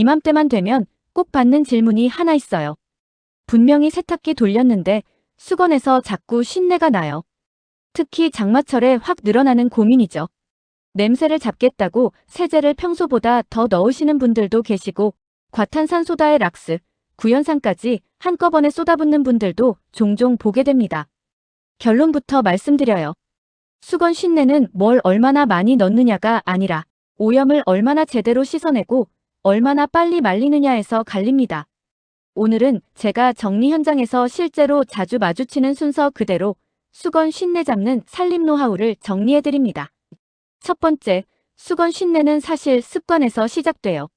이맘때만 되면 꼭 받는 질문이 하나 있어요. 분명히 세탁기 돌렸는데 수건에서 자꾸 쉰내가 나요. 특히 장마철에 확 늘어나는 고민이죠. 냄새를 잡겠다고 세제를 평소보다 더 넣으시는 분들도 계시고 과탄산소다의 락스, 구연산까지 한꺼번에 쏟아붓는 분들도 종종 보게 됩니다. 결론부터 말씀드려요. 수건 쉰내는 뭘 얼마나 많이 넣느냐가 아니라 오염을 얼마나 제대로 씻어내고 얼마나 빨리 말리느냐에서 갈립니다. 오늘은 제가 정리 현장에서 실제로 자주 마주치는 순서 그대로 수건 쉰내 잡는 살림 노하우를 정리해드립니다. 첫 번째, 수건 쉰내는 사실 습관에서 시작돼요.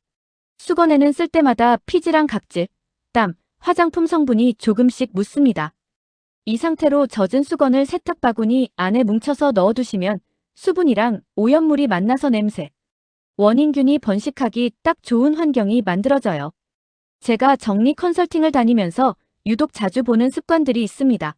수건에는 쓸 때마다 피지랑 각질, 땀, 화장품 성분이 조금씩 묻습니다. 이 상태로 젖은 수건을 세탁 바구니 안에 뭉쳐서 넣어두시면 수분이랑 오염물이 만나서 냄새, 원인균이 번식하기 딱 좋은 환경이 만들어져요. 제가 정리 컨설팅을 다니면서 유독 자주 보는 습관들이 있습니다.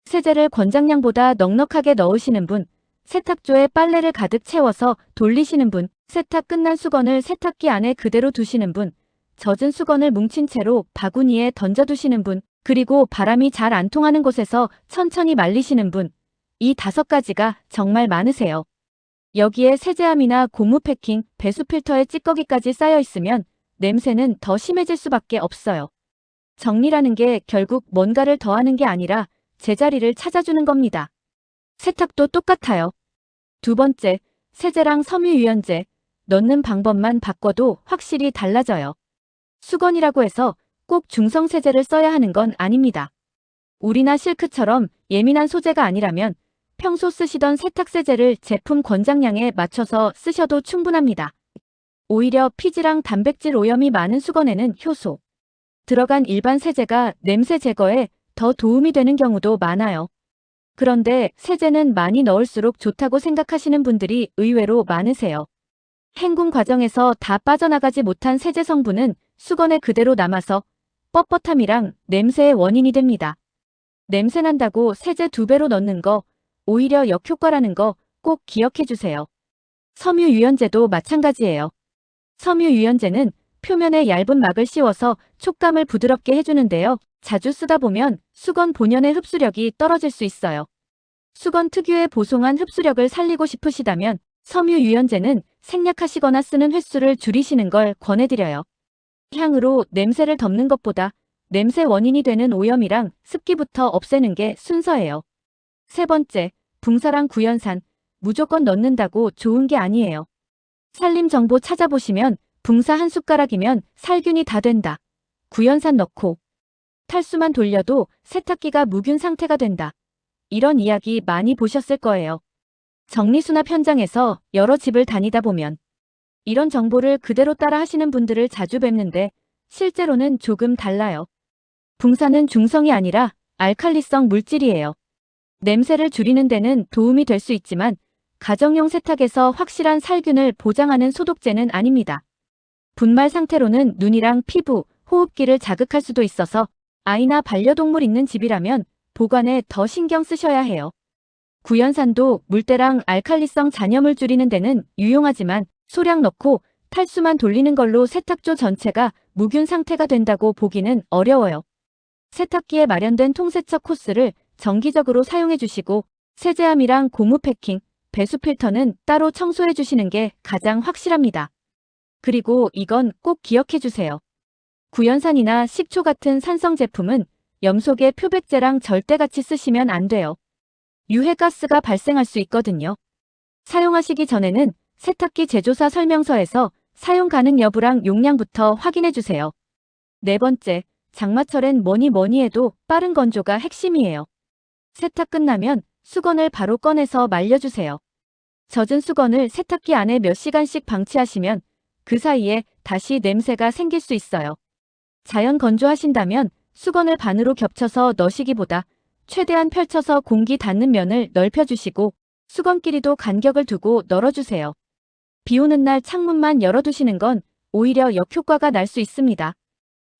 세제를 권장량보다 넉넉하게 넣으시는 분, 세탁조에 빨래를 가득 채워서 돌리시는 분, 세탁 끝난 수건을 세탁기 안에 그대로 두시는 분, 젖은 수건을 뭉친 채로 바구니에 던져두시는 분, 그리고 바람이 잘 안 통하는 곳에서 천천히 말리시는 분, 이 5가지가 정말 많으세요. 여기에 세제함이나 고무 패킹, 배수 필터의 찌꺼기까지 쌓여 있으면 냄새는 더 심해질 수밖에 없어요. 정리라는 게 결국 뭔가를 더하는 게 아니라 제자리를 찾아주는 겁니다. 세탁도 똑같아요. 두 번째, 세제랑 섬유유연제, 넣는 방법만 바꿔도 확실히 달라져요. 수건이라고 해서 꼭 중성세제를 써야 하는 건 아닙니다. 울이나 실크처럼 예민한 소재가 아니라면 평소 쓰시던 세탁세제를 제품 권장량에 맞춰서 쓰셔도 충분합니다. 오히려 피지랑 단백질 오염이 많은 수건에는 효소 들어간 일반 세제가 냄새 제거에 더 도움이 되는 경우도 많아요. 그런데 세제는 많이 넣을수록 좋다고 생각하시는 분들이 의외로 많으세요. 헹군 과정에서 다 빠져나가지 못한 세제 성분은 수건에 그대로 남아서 뻣뻣함이랑 냄새의 원인이 됩니다. 냄새 난다고 세제 2배로 넣는 거 오히려 역효과라는 거 꼭 기억해 주세요. 섬유유연제도 마찬가지예요. 섬유유연제는 표면에 얇은 막을 씌워서 촉감을 부드럽게 해주는데요. 자주 쓰다 보면 수건 본연의 흡수력이 떨어질 수 있어요. 수건 특유의 보송한 흡수력을 살리고 싶으시다면 섬유유연제는 생략하시거나 쓰는 횟수를 줄이시는 걸 권해드려요. 향으로 냄새를 덮는 것보다 냄새 원인이 되는 오염이랑 습기부터 없애는 게 순서예요. 세 번째, 붕사랑 구연산, 무조건 넣는다고 좋은 게 아니에요. 살림 정보 찾아보시면 붕사 한 숟가락이면 살균이 다 된다. 구연산 넣고 탈수만 돌려도 세탁기가 무균 상태가 된다. 이런 이야기 많이 보셨을 거예요. 정리수납 현장에서 여러 집을 다니다 보면 이런 정보를 그대로 따라 하시는 분들을 자주 뵙는데 실제로는 조금 달라요. 붕사는 중성이 아니라 알칼리성 물질이에요. 냄새를 줄이는 데는 도움이 될 수 있지만 가정용 세탁에서 확실한 살균을 보장하는 소독제는 아닙니다. 분말 상태로는 눈이랑 피부, 호흡기를 자극할 수도 있어서 아이나 반려동물 있는 집이라면 보관에 더 신경 쓰셔야 해요. 구연산도 물때랑 알칼리성 잔여물 줄이는 데는 유용하지만 소량 넣고 탈수만 돌리는 걸로 세탁조 전체가 무균 상태가 된다고 보기는 어려워요. 세탁기에 마련된 통세척 호스를 정기적으로 사용해 주시고 세제함이랑 고무 패킹, 배수 필터는 따로 청소해 주시는 게 가장 확실합니다. 그리고 이건 꼭 기억해 주세요. 구연산이나 식초 같은 산성 제품은 염속의 표백제랑 절대 같이 쓰시면 안 돼요. 유해가스가 발생할 수 있거든요. 사용하시기 전에는 세탁기 제조사 설명서에서 사용 가능 여부랑 용량부터 확인해 주세요. 네 번째, 장마철엔 뭐니 해도 빠른 건조가 핵심이에요. 세탁 끝나면 수건을 바로 꺼내서 말려주세요. 젖은 수건을 세탁기 안에 몇 시간씩 방치하시면 그 사이에 다시 냄새가 생길 수 있어요. 자연 건조하신다면 수건을 반으로 겹쳐서 넣으시기보다 최대한 펼쳐서 공기 닿는 면을 넓혀주시고 수건끼리도 간격을 두고 널어주세요. 비 오는 날 창문만 열어두시는 건 오히려 역효과가 날 수 있습니다.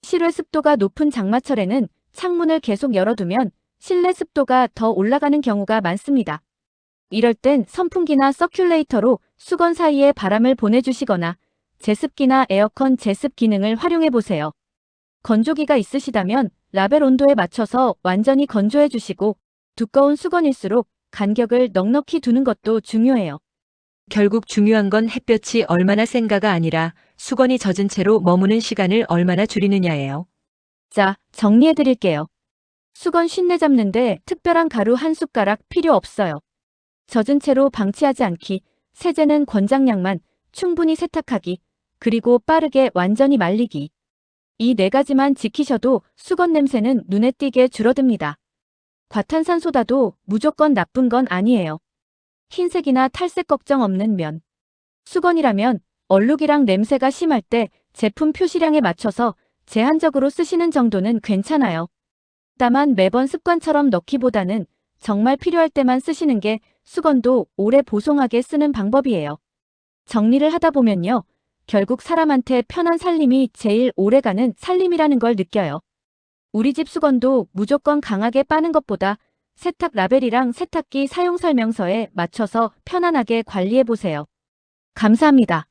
실외 습도가 높은 장마철에는 창문을 계속 열어두면 실내 습도가 더 올라가는 경우가 많습니다. 이럴 땐 선풍기나 서큘레이터로 수건 사이에 바람을 보내주시거나 제습기나 에어컨 제습 기능을 활용해 보세요. 건조기가 있으시다면 라벨 온도에 맞춰서 완전히 건조해 주시고 두꺼운 수건일수록 간격을 넉넉히 두는 것도 중요해요. 결국 중요한 건 햇볕이 얼마나 센가가 아니라 수건이 젖은 채로 머무는 시간을 얼마나 줄이느냐예요. 자, 정리해 드릴게요. 수건 쉰내 잡는데 특별한 가루 한 숟가락 필요 없어요. 젖은 채로 방치하지 않기, 세제는 권장량만 충분히 세탁하기, 그리고 빠르게 완전히 말리기. 이 네 가지만 지키셔도 수건 냄새는 눈에 띄게 줄어듭니다. 과탄산소다도 무조건 나쁜 건 아니에요. 흰색이나 탈색 걱정 없는 면. 수건이라면 얼룩이랑 냄새가 심할 때 제품 표시량에 맞춰서 제한적으로 쓰시는 정도는 괜찮아요. 다만 매번 습관처럼 넣기보다는 정말 필요할 때만 쓰시는 게 수건도 오래 보송하게 쓰는 방법이에요. 정리를 하다 보면요. 결국 사람한테 편한 살림이 제일 오래가는 살림이라는 걸 느껴요. 우리 집 수건도 무조건 강하게 빠는 것보다 세탁 라벨이랑 세탁기 사용 설명서에 맞춰서 편안하게 관리해 보세요. 감사합니다.